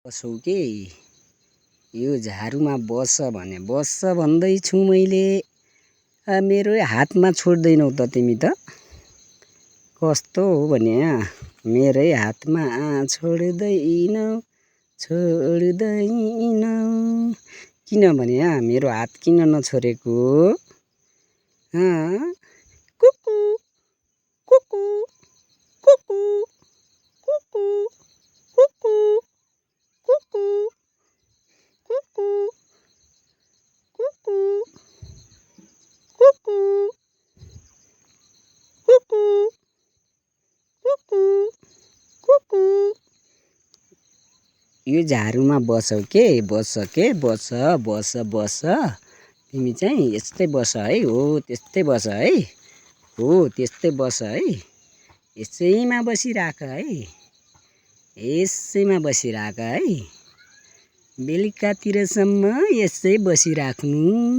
बसौ के यो झारूमा बस भने बस भन्दैछु मैले। मेरो हातमा छोड्दैनौ त तिमी त कस्तो हो भने मेरै हातमा छोड्दैनौ किनभने मेरो हात किन नछोडेको? कुकु कुकु कुकु कुकु कुकु कुकु कुकु कुकु कुकु कुकु कुकु कुकु। यो झारूमा बसौ के बस तिमी चाहिँ यस्तै बस है। हो त्यस्तै बस है। हो त्यस्तै बस है। यसैमा बसिराख है। यसैमा बसिराख है। बेलुकातिरसम्म यसै बसिराख्नु।